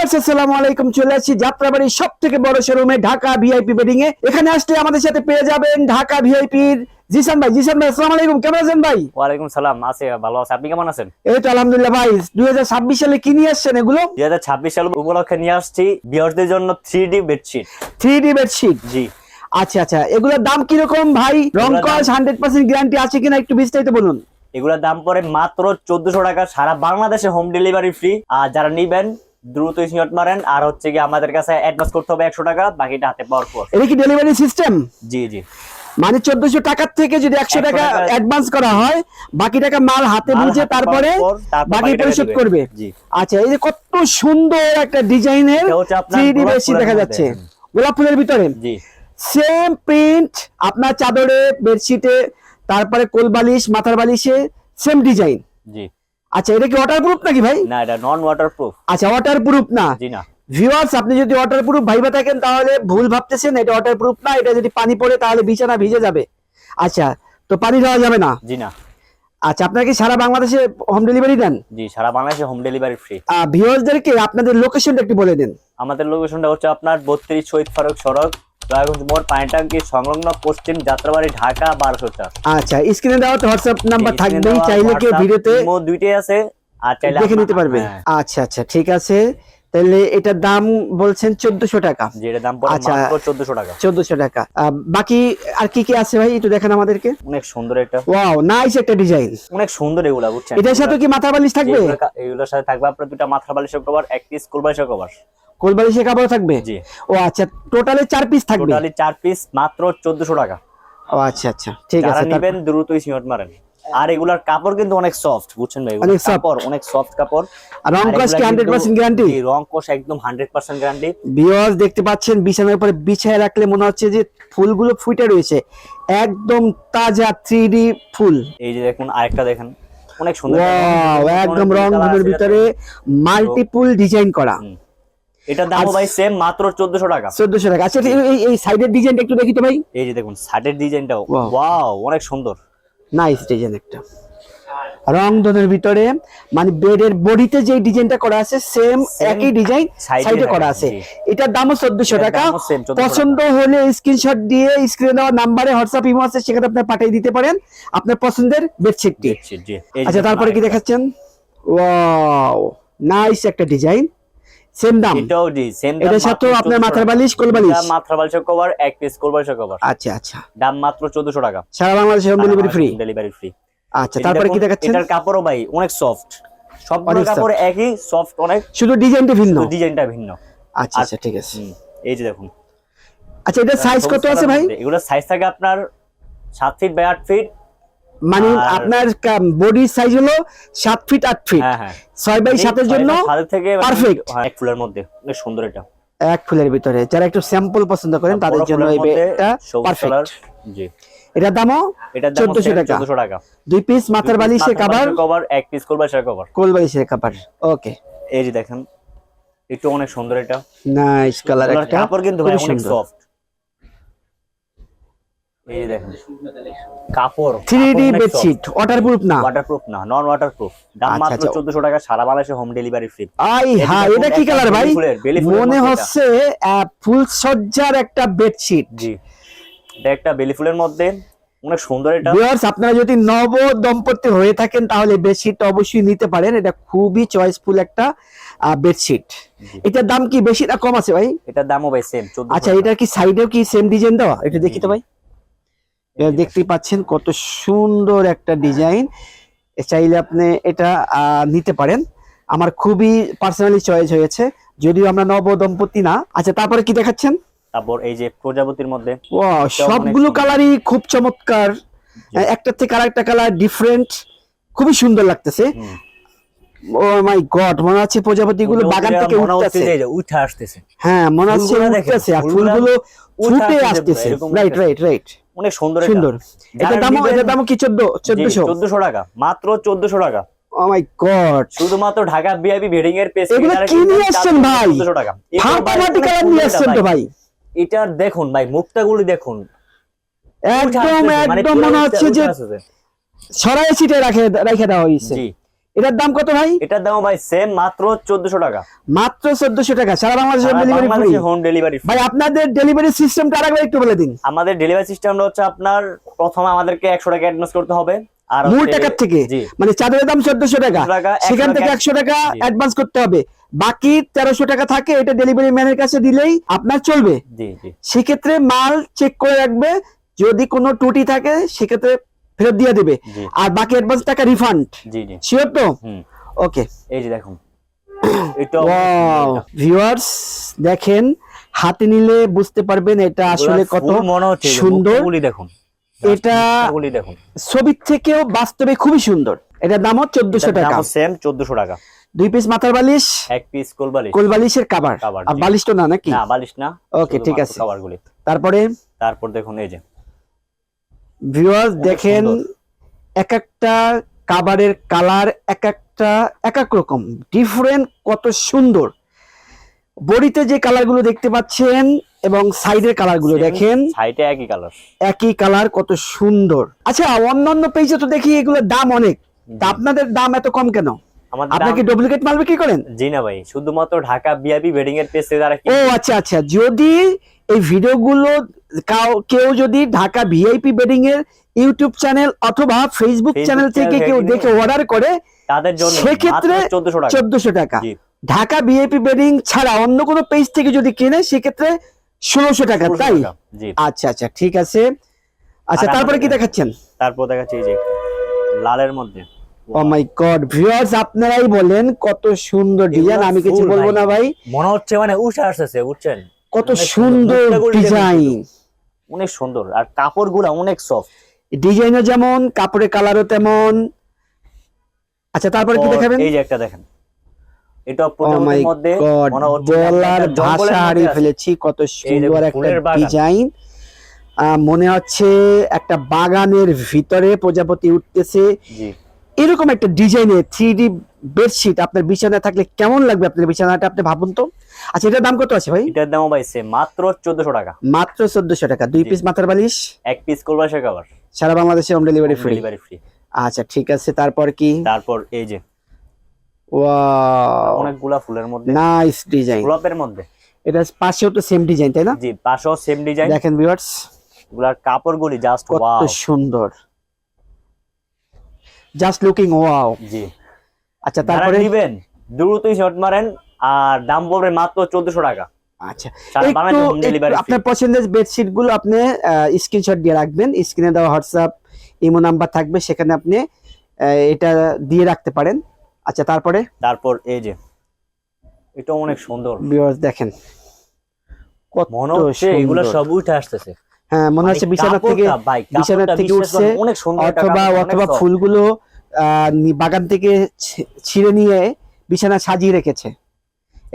Viewers আসসালামু আলাইকুম। চলে আসছি যাত্রাবাড়ির সবথেকে বড় শোরুমে ঢাকা ভিআইপি বেডিং এ। এখানে আসলে আমাদের সাথে পেয়ে যাবেন ঢাকা ভিআইপির জিসান ভাই। জিসান ভাই আসসালামু আলাইকুম, কেমন আছেন ভাই? ওয়ালাইকুম সালাম, আছে ভালো আছে, আপনি কেমন আছেন? এই তো আলহামদুলিল্লাহ ভাই। 2026 সালে কি নিয়ে আসছেন এগুলো? 2026 সাল উপলক্ষে নিয়ে আসছি ভিউয়ারদের জন্য 3D বেডশিট। 3D বেডশিট, জি। আচ্ছা আচ্ছা, এগুলোর দাম কি রকম ভাই? রং কস 100% গ্যারান্টি আছে কিনা একটু বিস্তারিত বলুন। এগুলোর দাম পড়ে মাত্র 1400 টাকা, সারা বাংলাদেশে হোম ডেলিভারি ফ্রি। আর যারা নিবেন দ্রুত স্ক্রিনশট মারেন, আর হচ্ছে কি আমাদের কাছে অ্যাডভান্স করতে হবে 100 টাকা, বাকিটা হাতে পাওয়ার পর। এটা কি ডেলিভারি সিস্টেম? জি জি। মানে 1400 টাকার থেকে যদি 100 টাকা অ্যাডভান্স করা হয়, বাকি টাকা মাল হাতে বুঝে তারপরে বাকি পরিশোধ করবে। আচ্ছা, এই যে কত সুন্দর একটা ডিজাইনের 3D বেডশিট দেখা যাচ্ছে গোলাপ ফুলের ভিতরে। জি। সেম প্রিন্ট আপনার চাদরে, বেডশিটে, তারপরে কোল বালিশ, মাথার বালিশে সেম ডিজাইন। জি। আচ্ছা, এটা কি ওয়াটারপ্রুফ নাকি ভাই? না, এটা নন ওয়াটারপ্রুফ। আচ্ছা, ওয়াটারপ্রুফ না। জি না। ভিউয়ার্স, আপনি যদি ওয়াটারপ্রুফ ভাইবা থাকেন তাহলে ভুল ভাবতেছেন, এটা ওয়াটারপ্রুফ না। এটা যদি পানি পড়ে তাহলে বিছানা ভিজে যাবে। আচ্ছা, তো পানি দেওয়া যাবে না? জি না। আচ্ছা, আপনারা কি সারা বাংলাদেশে হোম ডেলিভারি দেন? জি, সারা বাংলাদেশে হোম ডেলিভারি ফ্রি। ভিউয়ার্সদেরকে আপনাদের লোকেশনটা একটু বলে দেন। আমাদের লোকেশনটা হচ্ছে আপনার 32 শহীদ ফারুক সড়ক, দয়াগঞ্জ মোড়, পানি ট্যাঙ্কি সংলগ্ন, পশ্চিম যাত্রাবাড়ি, ঢাকা 1204। আচ্ছা, স্ক্রিনে দেওয়া তো হোয়াটসঅ্যাপ নাম্বার থাকবেই, চাইলে কেউ ভিডিওতে দুইটাই আছে, আর চাইলে দেখে নিতে পারবে। আচ্ছা আচ্ছা, ঠিক আছে। তাহলে এটার দাম বলছেন 1400 টাকা। যেটা দাম পড়ে মাত্র 1400 টাকা। 1400 টাকা। বাকি আর কি কি আছে ভাই একটু দেখেন আমাদেরকে। অনেক সুন্দর এটা। ওয়াও, নাইস একটা ডিজাইন। অনেক সুন্দর এগুলা, বুঝছেন? এটার সাথে কি মাথা বালিশ থাকবে? এগুলোর সাথে থাকবে আপনার দুটো মাথা বালিশের কভার, এক পিস কোল বালিশের কভার। কোল বালিশের কভার থাকবে? জি। ও আচ্ছা, টোটালি 4 পিস থাকবে? টোটালি 4 পিস, মাত্র 1400 টাকা। ও আচ্ছা আচ্ছা, ঠিক আছে। যারা নেবেন দ্রুত স্ক্রিনশট মারেন। আর এগুলার কাপড় কিন্তু অনেক সফট, বুঝছেন ভাই? অনেক কাপড় অনেক সফট কাপড়। আর রং কস কি 100% গ্যারান্টি? জি, রং কস একদম 100% গ্যারান্টি। ভিউয়ার্স, দেখতে পাচ্ছেন বিছানার উপরে বিছায় রাখলে মনে হচ্ছে যে ফুলগুলো ফুটে রয়েছে, একদম তাজা 3D ফুল। এই যে দেখুন, আরেকটা দেখেন, অনেক সুন্দর। ওয়াও, একদম রং ধনুর ভিতরে মাল্টিপুল ডিজাইন করা। এটার দাম ভাই সেম, মাত্র 1400 টাকা। 1400 টাকা। আচ্ছা, এই সাইডের ডিজাইনটা একটু দেখি তো ভাই। এই যে দেখুন সাইডের ডিজাইনটাও ওয়াও, অনেক সুন্দর, নাইস ডিজাইন একটা রং ধনুর ভিতরে। মানে বেডের বডিতে যে ডিজাইনটা করা আছে সেম একই ডিজাইন সাইডে করা আছে। এটার দামও 1400 টাকা। পছন্দ হলে স্ক্রিনশট দিয়ে স্ক্রিনে দেওয়া নম্বরে হোয়াটসঅ্যাপ ইমো আছে, সেখানে আপনি পাঠিয়ে দিতে পারেন আপনার পছন্দের বেডশিটটি। আচ্ছা, তারপরে কি দেখাচ্ছেন? ওয়াও, নাইস একটা ডিজাইন, সেম দাম। এটাও জি সেম দাম। এটার সাথে আপনার মাথার বালিশ, কোল বালিশ, মাথার বালিশের কভার, এক পিস কোল বালিশের কভার। আচ্ছা আচ্ছা, দাম মাত্র 1400 টাকা। সারা বাংলাদেশে home delivery free. Delivery free. আচ্ছা, তারপরে কি দেখাচ্ছেন? এটার কাপড়ও ভাই অনেক সফট, সবগুলো কাপড় একই সফট, অনেক, শুধু ডিজাইনটা ভিন্ন। ডিজাইনটা ভিন্ন। আচ্ছা আচ্ছা, ঠিক আছে। এই যে দেখুন। আচ্ছা, এটা সাইজ কত আছে ভাই? এগুলো সাইজ থাকে আপনার 7 ফিট বাই 8 ফিট। মানে আপনার বডির সাইজ হলো 7 ফিট 8 ফিট। হ্যাঁ হ্যাঁ, 6 বাই 7 এর জন্য পারফেক্ট। এক ফুলের মধ্যে, অনেক সুন্দর এটা। এক ফুলের ভিতরে যারা একটু স্যাম্পল পছন্দ করেন তাদের জন্য এই বেডটা পারফেক্ট। জি। এটার দামও 1400 টাকা। 1400 টাকা। দুই পিস মাথার বালিশের কভার, এক পিস কোল বালিশের কভার। কোল বালিশের কভার। ওকে, এই যে দেখেন, একটু অনেক সুন্দর এটা। নাইস কালার একটা। কাপড় কিন্তু অনেক সফট। এই যে দেখেন কাপড়, 3D বেডশিট, ওয়াটারপ্রুফ না? ওয়াটারপ্রুফ না, নন ওয়াটারপ্রুফ। দাম মাত্র 1400 টাকা, সারা বাংলাদেশে হোম ডেলিভারি ফ্রি। আই হ্যাঁ, এটা কি কালার ভাই? মনে হচ্ছে ফুল সজ্জার একটা বেডশিট। জি, এটা একটা বেলি ফুলের মধ্যে, অনেক সুন্দর এটা। ভিউয়ার্স, আপনারা যদি নব দম্পতি হয়ে থাকেন তাহলে বেডশিট অবশ্যই নিতে পারেন। এটা খুবই চয়েসফুল একটা বেডশিট। এটার দাম কি বেশি না কম আছে ভাই? এটার দামও ভাই সেম 1400। আচ্ছা, এটার কি সাইডেও কি সেম ডিজাইন দেওয়া? এটা দেখি তো ভাই। দেখতে পাচ্ছেন কত সুন্দর একটা ডিজাইন। চাইলে আপনি এটা নিতে পারেন। আমার খুবই পার্সোনালি চয়েস হয়েছে, যদিও আমরা নব দম্পতি না। আচ্ছা, তারপরে কি দেখাচ্ছেন? তারপর এই যে প্রজাপতির মধ্যে, ওয়াও, সবগুলো কালারই খুব চমৎকার, একটা থেকে আরেকটা কালার ডিফারেন্ট, খুবই সুন্দর লাগতেছে। ও মাই গড, মনে হচ্ছে প্রজাপতিগুলো বাগান থেকে উঠে আসতেছে। হ্যাঁ, মনে হচ্ছে উঠতেছে আর ফুলগুলো ফুটে আসতেছে। রাইট রাইট রাইট, অনেক সুন্দর সুন্দর। এটার দাম কি 1400 টাকা, মাত্র 1400 টাকা। ও মাই গড, শুধুমাত্র ঢাকা ভিআইপি বেডিং এর পেজ। এগুলো কি নিয়ে আসছেন ভাই? 1400 টাকা। ফাটাফাটি কালার নিয়ে আসছেন তো ভাই। এটার দেখুন ভাই, মুক্তাগুলি দেখুন, একদম একদম মনে হচ্ছে যে সরাই সিটে রেখে দেওয়া হয়েছে। জি, এটার দাম কত ভাই? এটার দাম ভাই সেম মাত্র 1400 টাকা। মাত্র 1400 টাকা, সারা বাংলাদেশে হোম ডেলিভারি ফ্রি। ভাই আপনাদের ডেলিভারি সিস্টেমটা আরেকবার একটু বলে দিন। আমাদের ডেলিভারি সিস্টেমটা হচ্ছে আপনার প্রথমে আমাদেরকে 100 টাকা অ্যাডভান্স করতে হবে, আর মূল টাকার থেকে, মানে চাদরের দাম 1400 টাকা, সেখান থেকে 100 টাকা অ্যাডভান্স করতে হবে, বাকি 1300 টাকা থাকে, এটা ডেলিভারি ম্যানের কাছে দিলেই আপনার চলবে। জি জি। সেক্ষেত্রে মাল চেক করে রাখবে, যদি কোনো ত্রুটি থাকে সেক্ষেত্রে ফেরত দিয়ে দেবে, আর বাকি অ্যাডভান্স টাকা রিফান্ড। জি জি শিওর তো? ওকে। এই যে দেখুন, এটা ভিউয়ার্স দেখেন, হাতে নিলে বুঝতে পারবেন এটা আসলে কত সুন্দর। দেখুন, এটা ছবির থেকেও বাস্তবে খুবই সুন্দর। এটার দামও 1400 টাকা, সেম 1400 টাকা। 2 পিস মাথার বালিশ, 1 পিস কোলবালিশ, কোলবালিশের কভার, আর বালিশ তো না নাকি? না বালিশ না। ওকে ঠিক আছে। কভারগুলি তারপর দেখুন, এই যে ভিউয়ার্স দেখেন, এক একটা কভারের কালার এক এক রকম ডিফারেন্ট, কত সুন্দর। বডিতে যে কালারগুলো দেখতে পাচ্ছেন এবং সাইডের কালারগুলো দেখেন, সাইডে একই কালার, কত সুন্দর। আচ্ছা, অন্যান্য পেজে তো দেখি এগুলোর দাম অনেক, তা আপনাদের দাম এত কম কেন? আপনারা কি ডুপ্লিকেট মাল বিক্রি করেন? জি না ভাই, শুধুমাত্র ঢাকা ভিআইপি ওয়েডিং এর পেজ থেকে যারা। ও আচ্ছা আচ্ছা, যদি এই ভিডিওগুলো কেউ যদি ঢাকা ভিআইপি ওয়েডিং এর ইউটিউব চ্যানেল অথবা ফেসবুক চ্যানেল থেকে কেউ দেখে অর্ডার করে, তাদের জন্য সেক্ষেত্রে 1400 টাকা। ঢাকা ভিআইপি ওয়েডিং ছাড়া অন্য কোনো পেজ থেকে যদি কিনে সেক্ষেত্রে 1600 টাকা, তাই? আচ্ছা আচ্ছা ঠিক আছে। আচ্ছা তারপরে কি দেখাচ্ছেন? তারপর দেখাচ্ছি এই যে লালের মধ্যে। ও মাই গড ভিউয়ার্স, আপনারাই বলেন কত সুন্দর ডিজাইন, আমি কিছু বলবো না ভাই, মনে হচ্ছে মানে উঠে আসছে, বুঝছেন কত সুন্দর ডিজাইন, অনেক সুন্দর, আর কাপড়গুলো অনেক সফট। ডিজাইনও যেমন, কাপড়ের কালারও তেমন। আচ্ছা তারপরে কি দেখাবেন? এই যে একটা দেখেন, এটা প্রথমের মধ্যে মনে হচ্ছে বলার ভাষা হারিয়ে ফেলেছি, কত সুন্দর একটা ডিজাইন। মনে হচ্ছে একটা বাগানের ভিতরে প্রজাপতি উঠতেছে, এরকম একটা ডিজাইনের 3D বেডশিট আপনার বিছানায় থাকলে কেমন লাগবে? আপনার বিছানাটা আপনি ভাবুন তো। আচ্ছা এটার দাম কত আছে ভাই? এটার দাম ভাই মাত্র 1400 টাকা। মাত্র 1400 টাকা, 2 পিস মাথার বালিশ, 1 পিস কোলবালিশের কভার, সারা বাংলাদেশে হোম ডেলিভারি ফ্রি। আচ্ছা ঠিক আছে, তারপর কি? তারপর এই যে ওয়াও, অনেকগুলা ফুলের মধ্যে নাইস ডিজাইন, গোলাপের মধ্যে। এটা পাশেও তো সেম ডিজাইন, তাই না? জি, পাশেও সেম ডিজাইন। দেখেন ভিউয়ার্স, গুলার কাপড়গুলি জাস্ট ওয়াও, কত সুন্দর, জাস্ট লুকিং ওয়াও। জি। আচ্ছা তারপরে নেবেন দ্রুতই শট মারেন, আর দাম পড়বে মাত্র 1400 টাকা। আচ্ছা, আপনার পছন্দের বেডশিট গুলো আপনি স্ক্রিনশট দিয়ে রাখবেন, স্ক্রিনে দেওয়া হোয়াটসঅ্যাপ ইমো নাম্বার থাকবে, সেখানে আপনি এটা দিয়ে রাখতে পারেন। আচ্ছা তারপর এই যে এটা অনেক সুন্দর ভিউয়ার্স দেখেন, কত মনে হচ্ছে এগুলো সব উঠে আসতেছে। হ্যাঁ মনে হচ্ছে বিছানা থেকে উঠছে, অনেক সুন্দর। অথবা ফুলগুলো বাগান থেকে ছিঁড়ে নিয়ে বিছানা সাজিয়ে রেখেছে।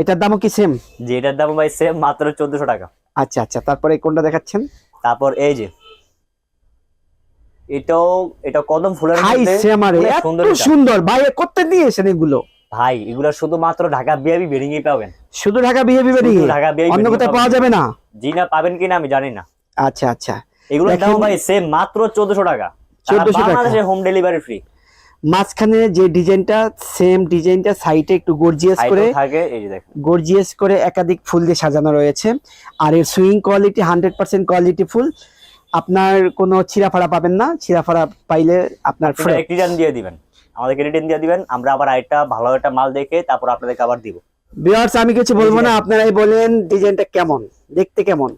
এটার দামও কি সেম? জি, এটার দাম ভাই সেম, মাত্র 1400 টাকা। আচ্ছা আচ্ছা, তারপরে কোনটা দেখাচ্ছেন? তারপর এই যে এটা কদম ফুলের মধ্যে, এত সুন্দর ভাই, করতে দিয়েছেন এগুলো ভাই? এগুলো শুধুমাত্র ঢাকা ভিআইপি ওয়েডিং এ পাবেন, শুধু ঢাকা ভিআইপি ওয়েডিং এ, অন্য কোথাও পাওয়া যাবে না? জি না, পাবেন কিনা আমি জানি না। আচ্ছা আচ্ছা, এগুলোর দাম ভাই সেম, মাত্র 1400 টাকা। 1400 টাকা, বাংলাদেশে হোম ডেলিভারি ফ্রি। মাঝখানে যে ডিজাইনটা, সেম ডিজাইনটা সাইডে একটু গর্জিয়াস করে থাকে, এই যে দেখেন, গর্জিয়াস করে একাধিক ফুল দিয়ে সাজানো রয়েছে, আর এর সুইং কোয়ালিটি 100% কোয়ালিটি ফুল। আপনার কোনো ছিঁড়াফাড়া পাবেন না, ছিঁড়াফাড়া পাইলে আপনার রিটার্ন দিয়ে দিবেন, আমাদেরকে রিটার্ন দিয়ে দিবেন, আমরা আবার আরেকটা ভালো একটা মাল দেখে তারপর আপনাদেরকে আবার দিব। ভিউয়ার্স আমি কিছু বলবো না, আপনারাই বলেন ডিজাইনটা কেমন, দেখতে কেমন?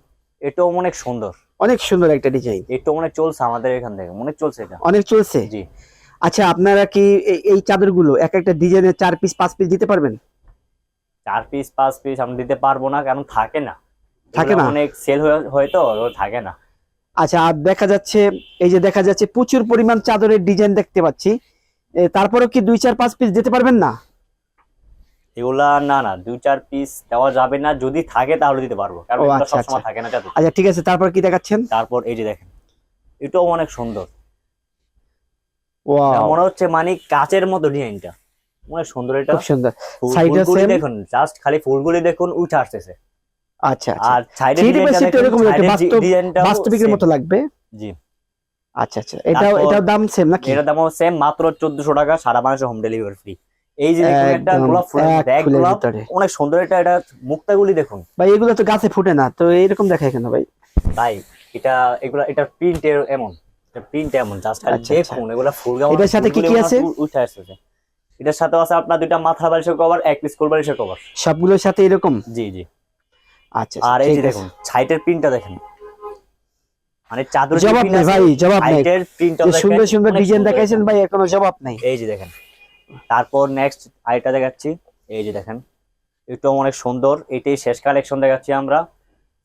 এটাও অনেক সুন্দর, অনেক সুন্দর একটা ডিজাইন। এটা অনেক চলছে আমাদের এখান থেকে, অনেক চলছে, এটা অনেক চলছে। জি। আচ্ছা আপনারা কি এই চাদরগুলো এক একটা ডিজাইনের 4 পিস 5 পিস দিতে পারবেন? 4 পিস 5 পিস আমরা দিতে পারবো না, কারণ থাকে না, অনেক সেল হয় তো, থাকে না। আচ্ছা, আর দেখা যাচ্ছে, এই যে দেখা যাচ্ছে প্রচুর পরিমাণ চাদরের ডিজাইন দেখতে পাচ্ছি, তারপরেও কি 2 4 5 পিস দিতে পারবেন না? এগুলা না 2 4 পিস দেওয়া যাবে না, যদি থাকে তাহলে দিতে পারবো, কারণ এটা সব সময় থাকে না চাদর। আচ্ছা ঠিক আছে, তারপর কি দেখাচ্ছেন? তারপর এই যে দেখেন, এটাও অনেক সুন্দর, ওয়াও, মনে হচ্ছে মানে কাচের মতো ডিজাইনটা, অনেক সুন্দর। এটা খুব সুন্দর, সাইডে সেম দেখুন, জাস্ট খালি ফুলগুলি দেখুন উঠে আসছে। আচ্ছা, আর সাইডে ডিজাইনটা এরকম বাস্তবিকের মতো লাগবে। জি, আচ্ছা আচ্ছা, এটার দাম সেম নাকি? এটার দামও সেম, মাত্র 1400 টাকা, সারা বাংলাদেশে হোম ডেলিভারি ফ্রি। এই যে দেখুন একটা একদম গোলাপ ফুল, এক ব্যাগ ফুলের গোলাপ, ভিতরে। অনেক সুন্দর। এটা মুক্তাগুলি দেখুন ভাই, এগুলো তো গাছে ফুটে না, তো এরকম দেখায় কেন ভাই? ভাই, এটা প্রিন্ট এমন, এটা প্রিন্ট এমন, জাস্ট আচ্ছা, দেখুন এগুলা ফুল। এটার সাথে কি কি আছে? উঠে আসছে। এটার সাথে আছে আপনার 2টা মাথা বালিশের কভার, 1 পিস কোল বালিশের কভার, সবগুলোর সাথে এরকম? জি জি। আচ্ছা, আর এই ঠিক যে আছে। দেখুন সাইটের প্রিন্টটা দেখেন, মানে চাদর জবাব নেই ভাই, জবাব নেই। সাইটের প্রিন্টটা যে দেখেন, সুন্দর সুন্দর অনেক ডিজাইন সুন্দর দেখাইছেন একদম। ভাই, এর কোনো জবাব নাই। এই যে দেখেন, তারপর নেক্সট আইটা দেখাচ্ছি। এই যে দেখেন, এটা অনেক সুন্দর, এটাই শেষ কালেকশন দেখাচ্ছি আমরা।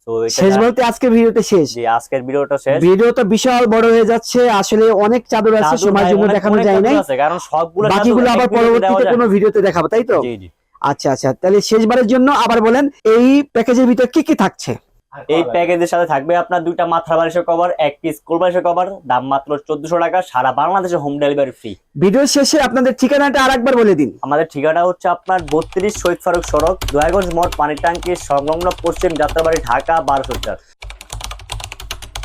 তো শেষ বলতে আজকের ভিডিওতে শেষ? জি, আজকের ভিডিওটা শেষ। ভিডিওটা বিশাল বড় হয়ে যাচ্ছে, আসলে অনেক চাদর আছে, চাদর সময়ের ভাই, জন্য অনেক দেখানো অনেক যায় চাদর নাই, আছে, কারণ সবগুলো চাদর বাকিগুলো এক আবার ভিডিওতে দেওয়া পরবর্তীতে যায় কোনো না। ভিডিওতে দেখাবো, তাই তো? জি জি। আচ্ছা আচ্ছা, তাহলে শেষবারের জন্য আবার বলেন এই প্যাকেজের ভিতর কি কি থাকছে? এই প্যাকেজের সাথে থাকবে আপনার 2টা মাথা বালিশের কভার, 1 পিস কোল বালিশের কভার, দাম মাত্র 1400 টাকা, সারা বাংলাদেশে হোম ডেলিভারি ফ্রি। ভিডিও শেষে আপনাদের ঠিকানাটা আরেকবার বলে দিন। আমাদের ঠিকানা হচ্ছে আপনার 32 শহীদ ফারুক সড়ক, দয়াগঞ্জ মোড়, পানির ট্যাঙ্কি সংলগ্ন, পশ্চিম যাত্রাবাড়ি, ঢাকা 1204।